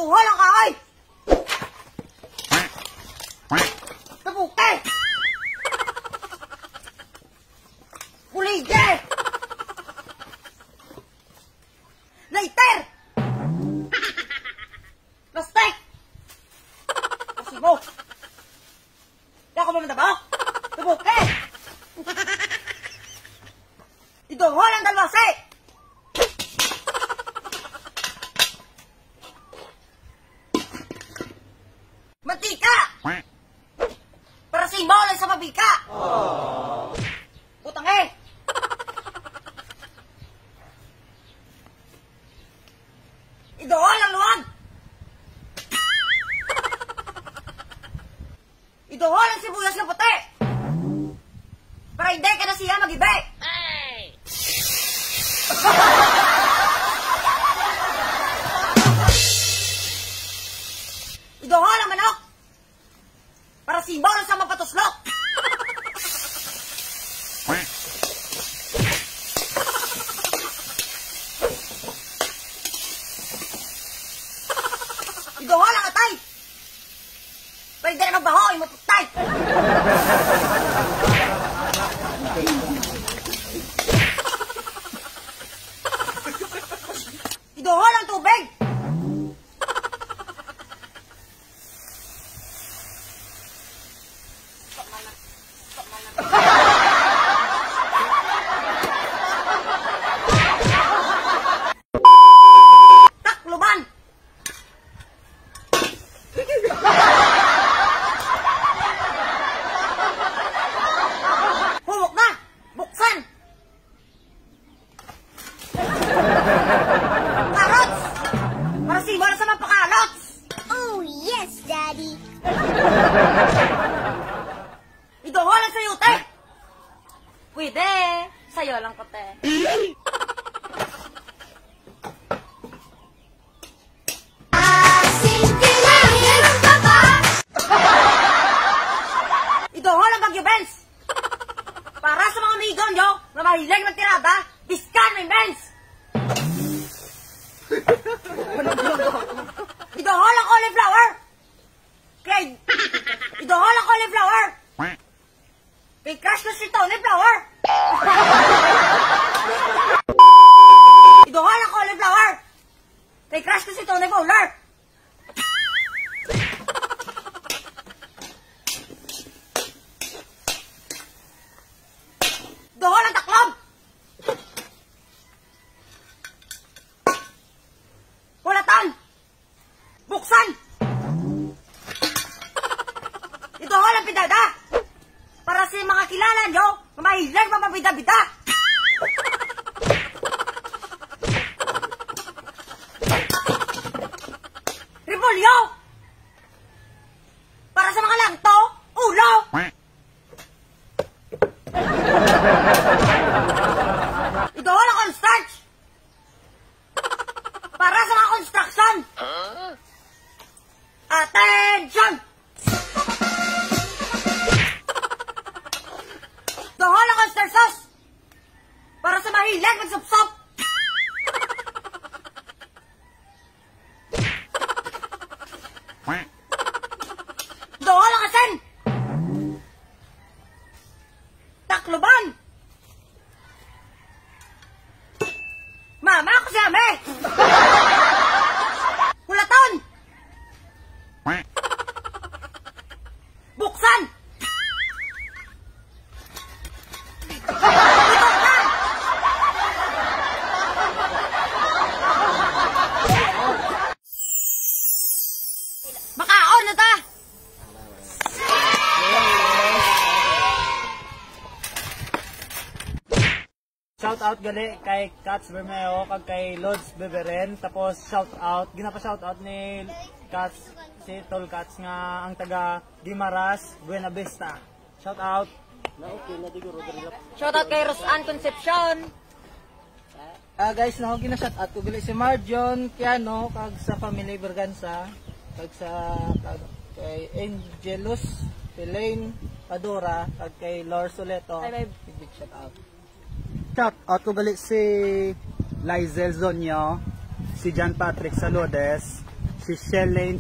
Ituhol ang kahoy! Tabuke! Bulige! Lighter! Plastic! Pasibo! Di ako mamatabaw! Tabuke! Ituhol ang dalwasi! Mantika! Para simbolo sa mabika! Putang eh! Idohol ang luwag! Idohol ang sibuyas na puti! Para hindi ka na siya mag-ibe! Idohol ang manok! Para simbolo sa mapatuslok! Idohol ang atay! Para hindi na magbaho, yung maputay! Idohol ang tubig! Takluban! Humok na! Buksan! Carrots! Para simbolo sa mapakalots! Oh, yes, Daddy. Idohol ang sayute! Pwede! Sayo lang kote. Idohol ang Bagyo Benz! Para sa mga amigo nyo na mahilig magtirada, diskan may Benz! Idohol ang cauliflower! Idohol ang cauliflower! Kay crush na si Tony Flower! Idohol ang cauliflower! Kay crush na si Tony Fowler! Idohol ang taklob! Hulatan! Buksan! Idohol ang pidada! Para sa mga kilala nyo, mahilig mapabida-bida! Repolyo! Para sa mga langto, ulo! Idohol ang cornstarch! Para sa mga construction! Attention! Idohol ang oyster sauce! Para sa mahilig magsupsop! Idohol ang asin! Takloban! Mama ako si Ame! Hulaton! Buksan! Makaon na ta! Shout out gali kay Cats Bermeo kag kay Lods Beberen, tapos shout out ginapa-shout out ni Cats si Tol Cats nga ang taga Guimaras, Buena Vista. Shout out. Shout out kay Rosan Concepcion! Guys, na ako gina-shout out ko gali si Marjon Piano kag sa family Berganza, kag sa kay Angelus Elaine Padura kag kay Lor Soleto. Big shout out. Shout out ko gali si Lizel Zonyo, si John Patrick Saludes, si Shelane